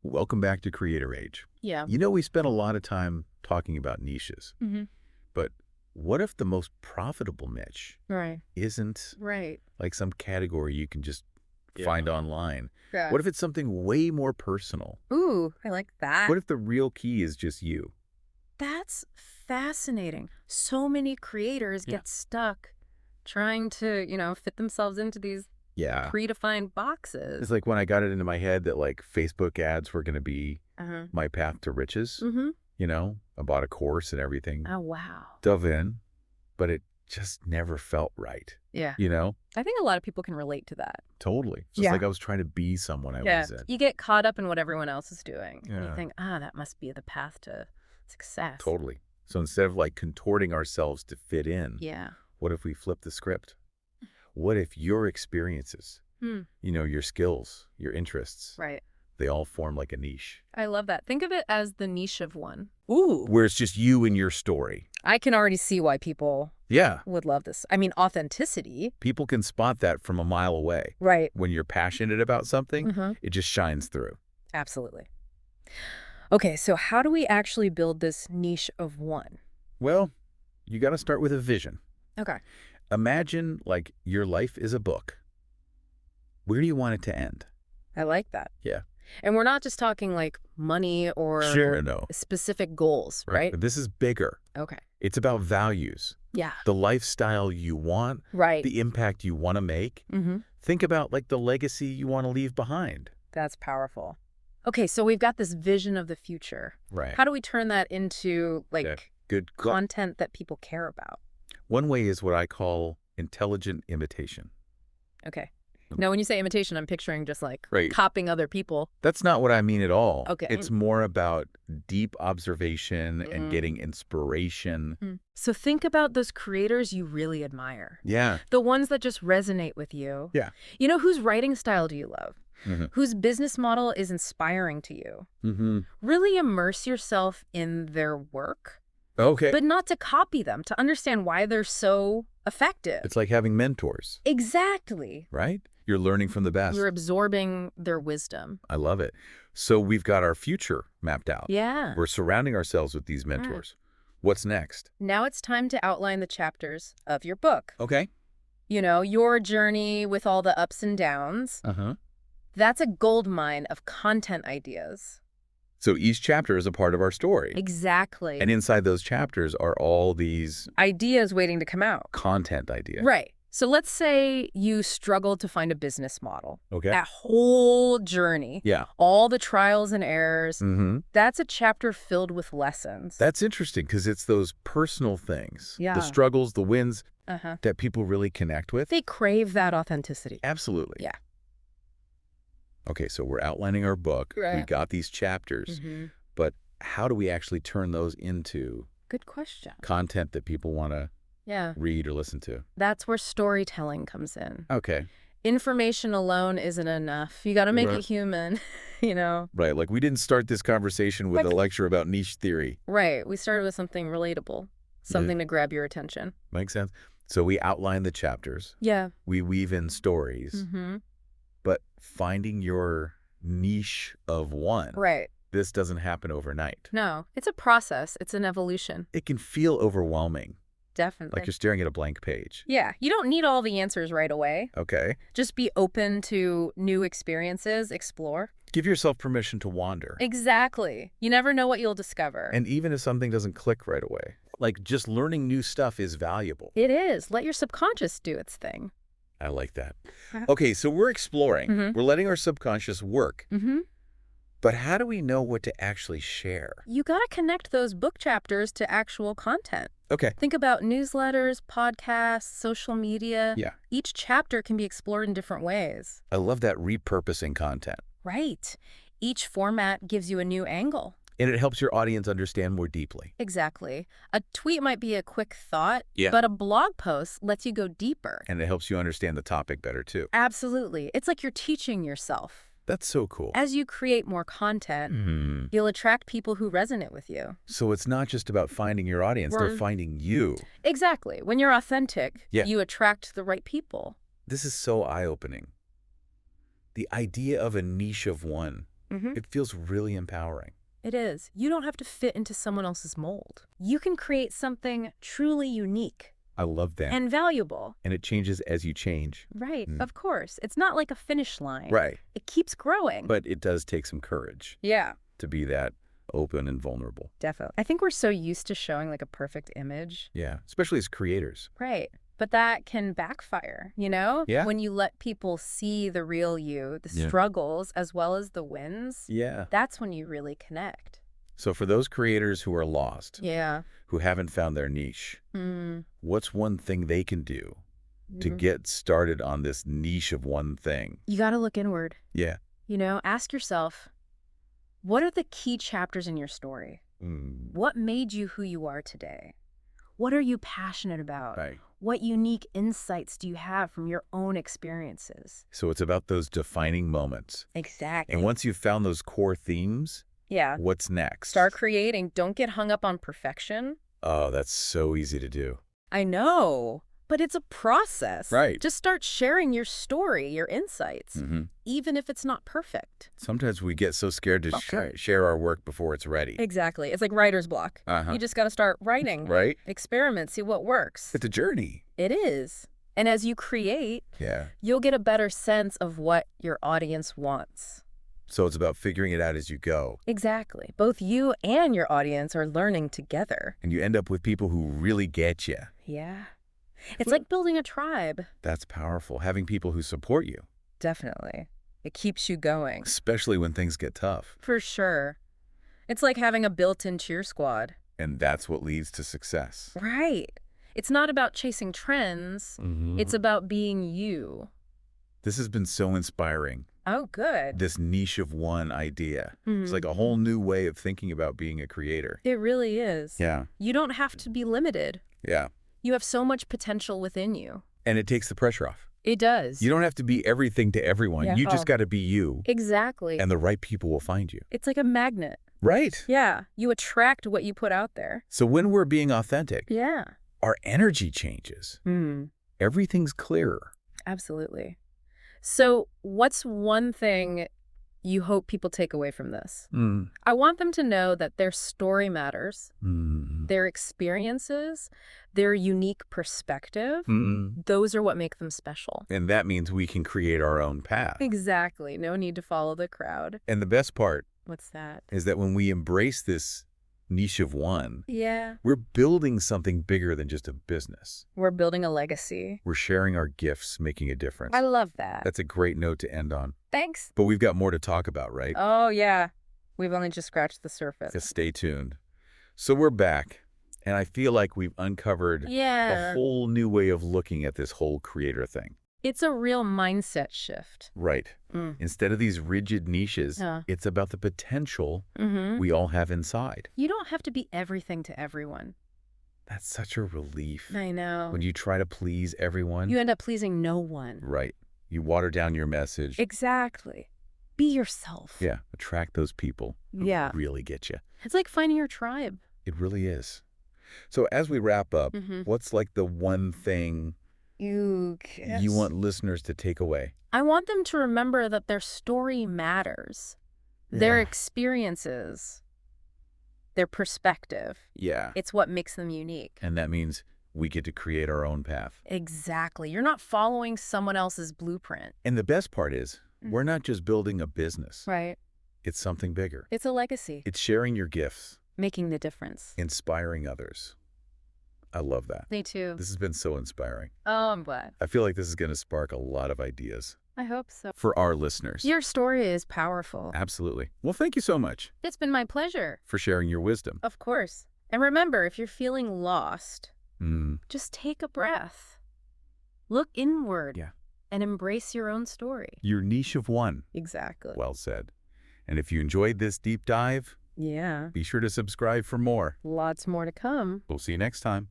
Welcome back to Creator Age. Yeah. We spent a lot of time talking about niches, hmm but what if the most profitable niche Right. isn't Right. like some category you can just find online? Yeah. What if it's something way more personal? Ooh, I like that. What if the real key is just you? That's fascinating. So many creators Yeah. get stuck trying to, fit themselves into these Yeah. predefined boxes. It's like when I got it into my head that like Facebook ads were going to be Uh-huh. my path to riches. Mm-hmm. I bought a course and everything, Oh, wow. dove in, but it just never felt right. Yeah. You know? I think a lot of people can relate to that. Totally. It's just Yeah. like I was trying to be someone I Yeah. wasn't. You get caught up in what everyone else is doing. And you Yeah. think, that must be the path to success. Totally. So instead of like contorting ourselves to fit in, Yeah. what if we flip the script? What if your experiences, Hmm. your skills, your interests, Right. they all form like a niche I love that. Think of it as the niche of one. Ooh. where it's just you and your story? I can already see why people Yeah. would love this. I mean, authenticity. People can spot that from a mile away. Right. When you're passionate about something, Mm-hmm. it just shines through. Absolutely. Okay, so how do we actually build this niche of one? Well, you got to start with a vision. Okay. Imagine like your life is a book. Where do you want it to end? I like that. Yeah. And we're not just talking like money or No. specific goals, right? But this is bigger. Okay. It's about values, Yeah. the lifestyle you want, Right. the impact you want to make. Mm-hmm. Think about like the legacy you want to leave behind. That's powerful. Okay, so we've got this vision of the future. Right. How do we turn that into like Yeah. Good. content that people care about? One way is what I call intelligent imitation. Okay. Now, when you say imitation, I'm picturing just like Right. copying other people. That's not what I mean at all. Okay. It's more about deep observation and getting inspiration. So think about those creators you really admire. Yeah. The ones that just resonate with you. Yeah. Whose writing style do you love? Mm-hmm. Whose business model is inspiring to you? Mm-hmm. Really immerse yourself in their work, Okay. but not to copy them, to understand why they're so effective. It's like having mentors, Exactly. right? You're learning from the best. You're absorbing their wisdom. I love it. So we've got our future mapped out. Yeah. We're surrounding ourselves with these mentors. What's next? Now it's time to outline the chapters of your book. Okay. Your journey with all the ups and downs. Uh-huh. That's a gold mine of content ideas. So each chapter is a part of our story. Exactly. And inside those chapters are all these Ideas waiting to come out. content ideas. Right. So let's say you struggled to find a business model. Okay. That whole journey, Yeah. all the trials and errors, Mm-hmm. that's a chapter filled with lessons. That's interesting because it's those personal things, Yeah. the struggles, the wins Uh-huh. that people really connect with. They crave that authenticity. Absolutely. Yeah. Okay, so we're outlining our book. Right. We've got these chapters, but how do we actually turn those into Good question. content that people want to Yeah. read or listen to? That's where storytelling comes in. Okay. Information alone isn't enough. You got to make Right. it human, Right, like we didn't start this conversation with a lecture about niche theory. Right. We started with something relatable, something to grab your attention. Makes sense? So we outline the chapters. Yeah. We weave in stories. Mm-hmm. But finding your niche of one, Right. this doesn't happen overnight. No, it's a process. It's an evolution. It can feel overwhelming, Definitely. like you're staring at a blank page. Yeah. You don't need all the answers right away. Okay. Just be open to new experiences, explore. Give yourself permission to wander. Exactly. You never know what you'll discover. And even if something doesn't click right away, like just learning new stuff is valuable. It is. Let your subconscious do its thing. I like that. Uh-huh. Okay, so we're exploring. Mhm. We're letting our subconscious work. Mm-hmm. But how do we know what to actually share? You got to connect those book chapters to actual content. Okay. Think about newsletters, podcasts, social media. Yeah. Each chapter can be explored in different ways. I love that repurposing content. Right. Each format gives you a new angle. And it helps your audience understand more deeply. Exactly. A tweet might be a quick thought, Yeah. but a blog post lets you go deeper. And it helps you understand the topic better, too. Absolutely. It's like you're teaching yourself. That's so cool. As you create more content, you'll attract people who resonate with you. So it's not just about finding your audience, they're finding you. Exactly. When you're authentic, Yeah. you attract the right people. This is so eye-opening. The idea of a niche of one. Mm-hmm. It feels really empowering. It is. You don't have to fit into someone else's mold. You can create something truly unique I love that. and valuable. And it changes as you change. Right, Mm. of course. It's not like a finish line. Right. It keeps growing. But it does take some courage yeah, to be that open and vulnerable. definitely. I think we're so used to showing like a perfect image. Yeah, especially as creators. Right. But that can backfire, you know? Yeah. When you let people see the real you, the Yeah. struggles as well as the wins, Yeah. that's when you really connect. So for those creators who are lost, Yeah. who haven't found their niche, Mm. what's one thing they can do to Mhm. get started on this niche of one thing? You got to look inward. Yeah. You know, ask yourself, what are the key chapters in your story? Mm. What made you who you are today? What are you passionate about? Right. What unique insights do you have from your own experiences? So it's about those defining moments. Exactly. And once you've found those core themes, yeah. what's next? Start creating. Don't get hung up on perfection. Oh, that's so easy to do. I know, but it's a process. Right. Just start sharing your story, your insights, Mm-hmm. even if it's not perfect. Sometimes we get so scared to share our work before it's ready. Exactly. It's like writer's block. Uh-huh. You just got to start writing. Right? Experiment, see what works. It's a journey. It is. And as you create, Yeah. you'll get a better sense of what your audience wants. So it's about figuring it out as you go. Exactly. Both you and your audience are learning together. And you end up with people who really get you. Yeah. It's like building a tribe. That's powerful. Having people who support you, Definitely. It keeps you going. especially when things get tough. For sure. It's like having a built-in cheer squad. And that's what leads to success. Right. It's not about chasing trends. Mm-hmm. It's about being you. This has been so inspiring. Oh, good. This niche of one idea. Mhm. It's like a whole new way of thinking about being a creator. It really is. Yeah. You don't have to be limited. Yeah. You have so much potential within you. And it takes the pressure off. It does. You don't have to be everything to everyone. Yeah. You just Oh. got to be you. Exactly. And the right people will find you. It's like a magnet. Right. Yeah. You attract what you put out there. So when we're being authentic, Yeah. our energy changes. Everything's clearer. Absolutely. So what's one thing you hope people take away from this? Mm. I want them to know that their story matters, Mm. their experiences, their unique perspective. Mm. Those are what make them special. And that means we can create our own path. Exactly. No need to follow the crowd. And the best part What's that? is that when we embrace this niche of one, Yeah. we're building something bigger than just a business. We're building a legacy. We're sharing our gifts, making a difference. I love that. That's a great note to end on. Thanks. But we've got more to talk about, right? Oh, yeah. We've only just scratched the surface. Just stay tuned. So we're back, and I feel like we've uncovered Yeah. a whole new way of looking at this whole creator thing. It's a real mindset shift. Right. Mm. Instead of these rigid niches, Yeah. it's about the potential Mm-hmm. we all have inside. You don't have to be everything to everyone. That's such a relief. I know. When you try to please everyone, You end up pleasing no one. right. You water down your message. Exactly. Be yourself. Yeah. Attract those people who Yeah. really get you. It's like finding your tribe. It really is. So as we wrap up, Mm-hmm. what's like the one thing you want listeners to take away? I want them to remember that their story matters. Their Yeah. experiences, their perspective. Yeah. It's what makes them unique. And that means we get to create our own path. Exactly. You're not following someone else's blueprint. And the best part is, Mm. we're not just building a business. Right. It's something bigger. It's a legacy. It's sharing your gifts, Making the difference. inspiring others. I love that. Me too. This has been so inspiring. Oh, I'm glad. I feel like this is going to spark a lot of ideas I hope so. for our listeners. Your story is powerful. Absolutely. Well, thank you so much It's been my pleasure. for sharing your wisdom. Of course. And remember, if you're feeling lost, Mm. just take a breath. Look inward. Yeah. And embrace your own story. Your niche of one. Exactly. Well said. And if you enjoyed this deep dive, Yeah. be sure to subscribe for more. Lots more to come. We'll see you next time.